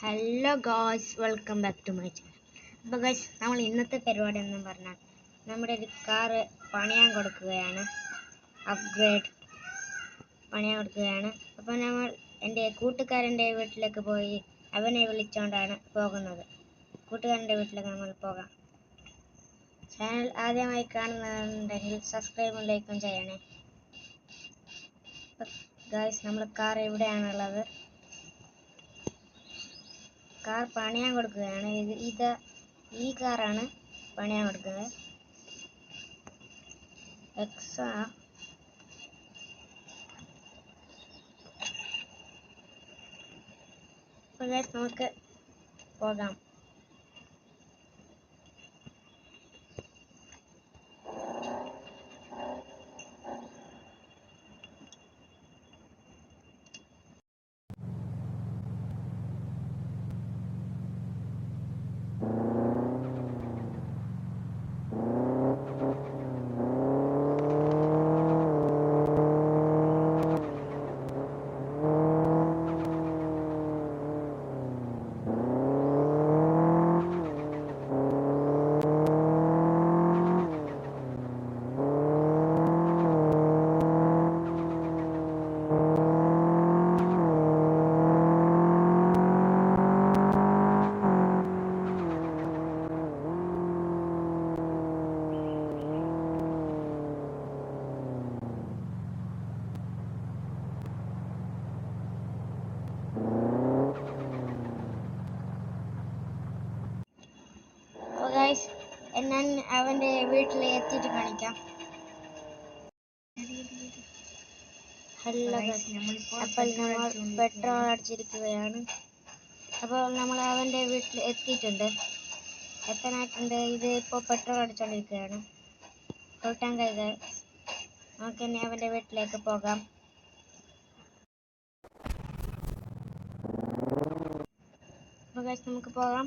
Hello guys, welcome back to my channel. അപ്പോൾ guys, നമ്മൾ ഇന്നത്തെ പരിപാടി എന്ന് പറഞ്ഞാൽ നമ്മുടെ ഒരു കാറ് പണിയാൻ കൊടുക്കുകയാണ്. അപ്ഗ്രേഡ് പണിയാൻ കൊടുക്കുകയാണ്. അപ്പോൾ നമ്മൾ എൻ്റെ കൂട്ടുകാരൻ്റെ വീട്ടിലേക്ക് പോയി അവനെ വിളിച്ചുകൊണ്ടാണ് പോകുന്നത്. കൂട്ടുകാരൻ്റെ വീട്ടിലേക്ക് നമ്മൾ പോകാം. ചാനൽ ആദ്യമായി കാണുന്നുണ്ടെങ്കിൽ സബ്സ്ക്രൈബും ലൈക്കും ചെയ്യണേ. ഗായ്സ്, നമ്മുടെ കാർ എവിടെയാണുള്ളത്? കാർ പണിയാൻ കൊടുക്കുകയാണ്. ഈ കാറാണ് പണിയാൻ കൊടുക്കുന്നത്. എക്സാ നമുക്ക് പോകാം. ഞാൻ അവൻ്റെ വീട്ടിൽ എത്തിയിട്ട് കാണിക്കാം. അപ്പോൾ നമ്മൾ പെട്രോൾ അടിച്ചിരിക്കുകയാണ്. അപ്പോൾ നമ്മൾ അവൻ്റെ വീട്ടിൽ എത്തിയിട്ടുണ്ട്. എത്താനായിട്ടുണ്ട്. ഇത് ഇപ്പോൾ പെട്രോൾ അടിച്ചുകൊണ്ടിരിക്കുകയാണ്. ഫുൾ ടാങ്ക് ആയി. നമുക്ക് ഇനി അവൻ്റെ വീട്ടിലേക്ക് പോകാം. അപ്പോൾ നമുക്ക് പോകാം.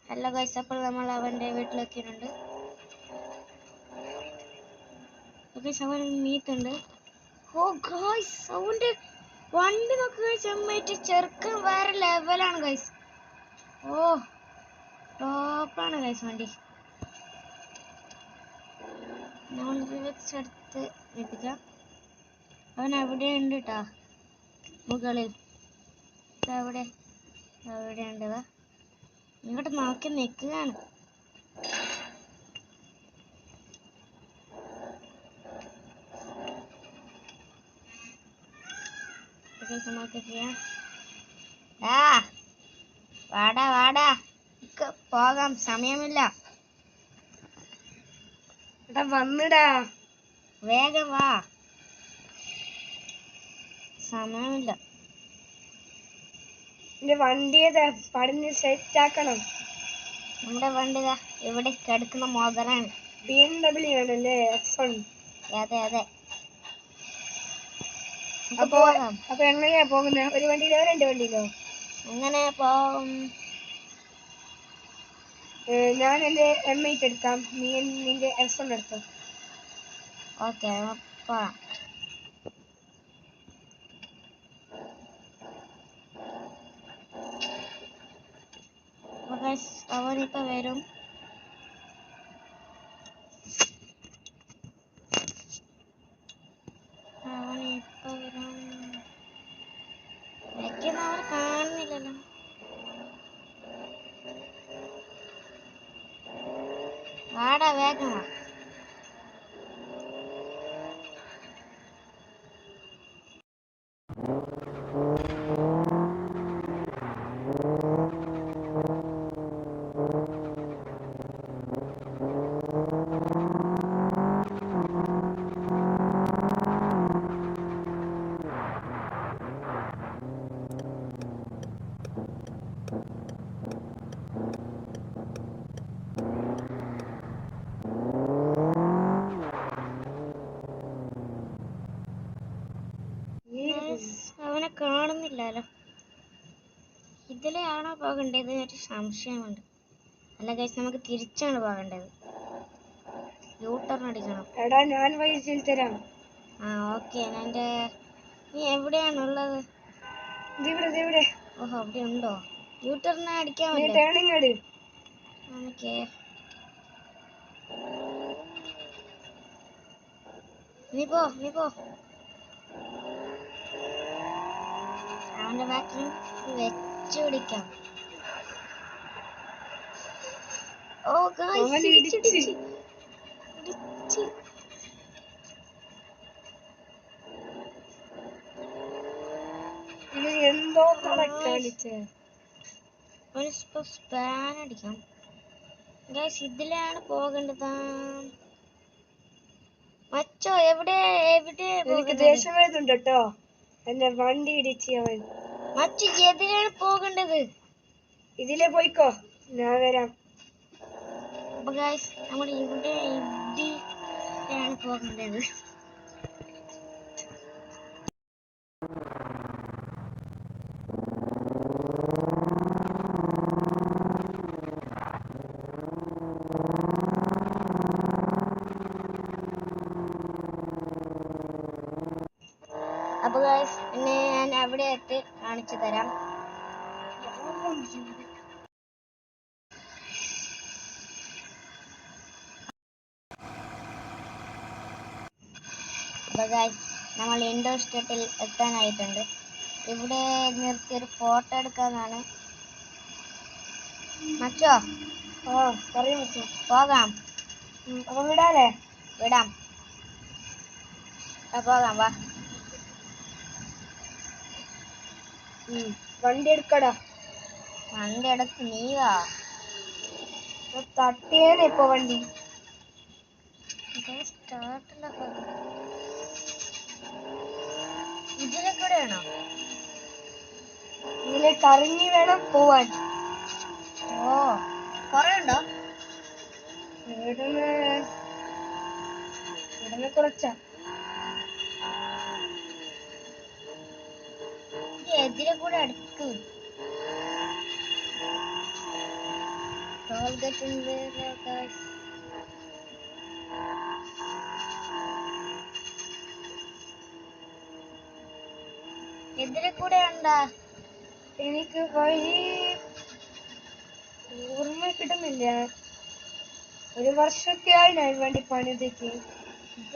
ഹലോ ഗൈസ്, അപ്പോൾ നമ്മൾ അവൻ്റെ വീട്ടിലെത്തിയിട്ടുണ്ട്. അവൻ മീത്തുണ്ട്. ഓ ഗൈസ്, അവൻ്റെ വണ്ടി നോക്കുക. ചെമ്മയിട്ട് ചെറുക്കൻ വേറെ ലെവലാണ് ഗൈസ്. ഓ ടോപ്പാണ് ഗൈസ് വണ്ടി. നമ്മൾ എടുത്ത് എത്തിക്കാം. അവൻ അവിടെ ഉണ്ട് കേട്ടോ, മുകളിൽ. അവിടെ ഉണ്ട്. ഇങ്ങോട്ട് നോക്കി നിൽക്കുകയാണ്. വാടാ വാടാ, പോകാം, സമയമില്ല. വന്നിടാ, വേഗം വാ, സമയമില്ല. എന്റെ വണ്ടിയെ പടിഞ്ഞ് സെറ്റ് ആക്കണം. നമ്മുടെ വണ്ടി ഇവിടെ കിടക്കുന്ന മോഡലാണ്. BMW ആണല്ലേ, X1. അതെ അതെ. അപ്പൊ എങ്ങനെയാ പോകുന്നത്? ഒരു വണ്ടിയിലോ രണ്ട് വണ്ടിയിലോ? അങ്ങനെ പോകും. ഞാൻ എന്റെ M8 എടുക്കാം, നീ നിന്റെ X1 എടുത്തോ. ഓക്കെ, പോവാം. അവനിപ്പോ വരും. കാണുന്നില്ലല്ലോ. വാടാ വേഗം വാ. അവനെ കാണുന്നില്ലല്ലോ. ഇതിലെയാണോ പോകേണ്ടത് ഒരു സംശയമുണ്ട്. അല്ല ഗൈസ്, നമുക്ക് തിരിച്ചാണ് പോകേണ്ടത്. യൂട്ടേൺ അടിക്കണം. എടാ ഞാൻ വഴി തരാം. ആ ഓക്കെ. നീ എവിടെയാണുള്ളത്? ഇവിടെ. ഓഹോ, അവിടെ ഉണ്ടോ? യൂട്ടേൺ അടിക്കാൻ ടേണിംഗ് അടി. ഓക്കെ. നീ പോ. അവന്റെ ബാക്കിൽ വെച്ച് പിടിക്കാം. ഓ ഗായ്സ്, ഇടിച്ച്. എന്തോ കാണിച്ചേ. ഒരു സ്പാൻ അടിക്കാം ഗായ്സ്. ഇതിലാണ് പോകേണ്ടത്. മച്ചോ എവിടെ എനിക്ക് ദേഷ്യം വരുന്നുണ്ട് കേട്ടോ. എന്നെ വണ്ടി ഇടിച്ച് അവൻ. മച്ചു എതിലാണ് പോകേണ്ടത്? ഇതിലെ പോയിക്കോ, ഞാൻ വരാം. അപ്പൊ ഗായ്സ്, നമ്മൾ ഇതിലാണ് പോകേണ്ടത്. അപ്പൊ ഗായ്സ്, പിന്നെ ഞാൻ അവിടെ എത്തി കാണിച്ചു തരാം. അപ്പൊ ഗായ്സ്, നമ്മൾ ഇൻഡോർ സ്റ്റേറ്റിൽ എത്താനായിട്ടുണ്ട്. ഇവിടെ നിർത്തി ഒരു ഫോട്ടോ എടുക്കാന്നാണ്. മച്ചോ പറയൂ മച്ചോ. പോകാം. അപ്പൊ വിടാം. പോകാം, വാ. വണ്ടി എടുക്കടാ. വണ്ടി എടുത്ത് നീ വാ. തട്ടിയേനെ ഇപ്പൊ വണ്ടി. ഇതിലെ കൂടെയാണോ? ഇതിലെ കറങ്ങി വേണം പോവാൻ. ഓ, കൊറേ ഉണ്ടോ? ഇവിടുന്ന് കുറച്ചാ. എതിരെ കൂടെ അടുക്ക്. ടോൾഗേറ്റ് ഉണ്ട്. എതിരെ കൂടെ ഉണ്ടാ? എനിക്ക് വഴി ഓർമ്മ കിട്ടുന്നില്ല. ഒരു വർഷമൊക്കെ ആയി ഞാൻ വേണ്ടി പണിതിട്ട്.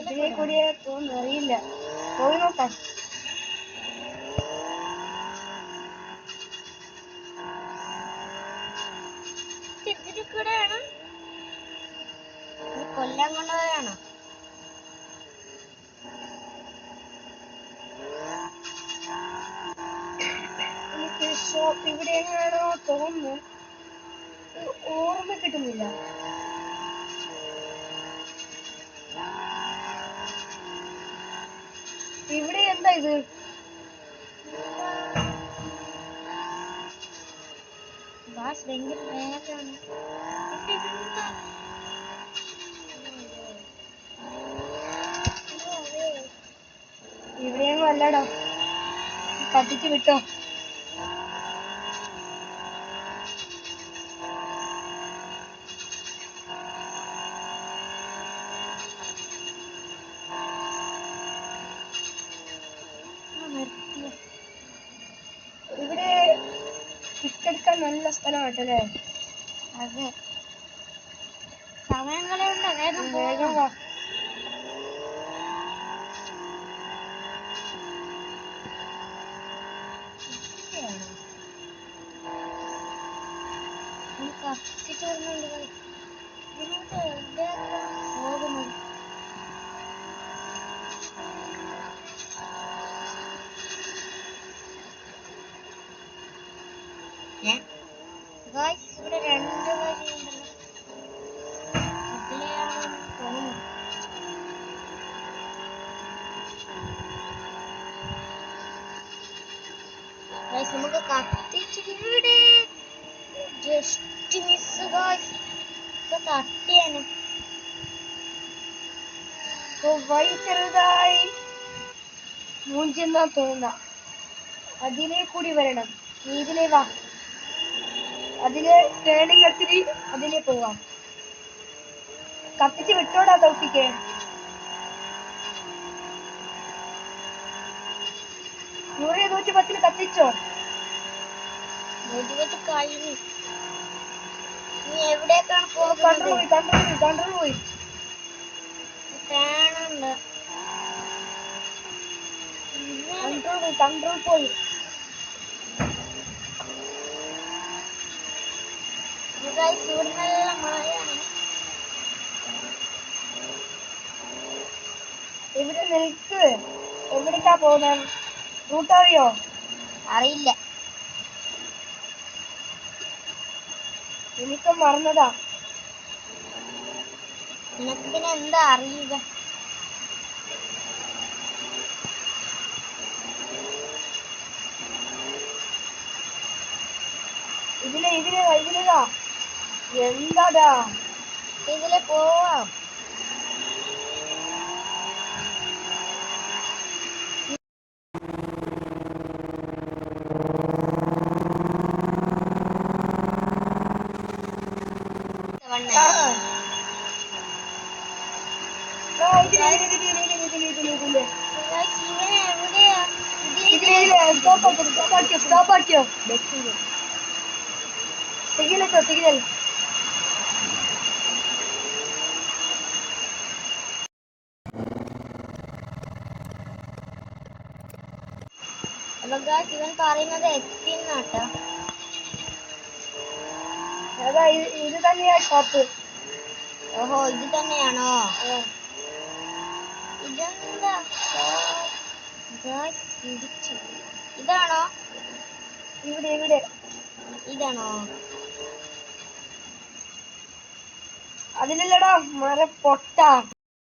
ഇതിലെ കൂടിയ തോന്നുന്നു, അറിയില്ല. പോയി നോക്കാം. ഇതിലെ കൂടെയാണോ? കൊല്ലം കൊണ്ടുപോയാണോ? എനിക്ക് ഷോപ്പ് ഇവിടെ എങ്ങനെയാണോ തോന്നുന്നു, ഓർമ്മ കിട്ടുന്നില്ല. ഇവിടെ എന്താ ഇത്? ബാസ് ഭയങ്കര വേഗമാണ്. ഇവിടെയൊന്നും അല്ലടോ, കത്തിച്ച് വിട്ടോ. ഇവിടെ പിക്കെടുക്കാൻ നല്ല സ്ഥലമായിട്ടല്ലേ? അതെ, സമയങ്ങളെ ഉണ്ട്. വേഗം വേഗം വാ. കത്തിച്ചു വരുന്നുണ്ട്. Just miss guys. ഇപ്പൊ തട്ടിയാണ്. വഴി ചെറുതായി മൂഞ്ചെന്നാ തോന്നുന്ന. അതിലേ കൂടി വരണം. നീ ഇതിലേ വാ. അതിലെ ടേണിങ് എടുത്തിട്ട് അതിലേ പോവാം. കത്തിച്ച് വിട്ടോടാ തോപ്പിക്ക്. 100-110 കത്തിച്ചോ? 110 കഴിഞ്ഞു. നീ എവിടേക്കാണ് പോകുന്നത്? കൺട്രോൾ പോയി. ഫാനുണ്ട്. കൺട്രോൾ പോയി. ഇവിടെ നല്ല മഴയാണ്. ഇവിടെ നിൽക്ക്. എവിടേക്കാ പോകുന്ന? റൂട്ട് അറിയോ? അറിയില്ല. എനിക്കും മറന്നതാ. നിനക്ക് പിന്നെ എന്താ അറിയുക? ഇതിലേതാ? എന്താടാ ഇതിലെ പോവാം. സ്റ്റോപ്പ് ആക്കിയോ? സിഗ്നൽ. ഇവൻ പറയുന്നത് എത്തിന്നാട്ടോ. അതാ ഇത് തന്നെയാ ഷോപ്പ്. ഓഹോ, ഇത് തന്നെയാണോ? ഇതെന്താ? ഇതാണോ? ഇവിടെ ഇതാണോ? അതിലല്ലടാ മര പൊട്ട.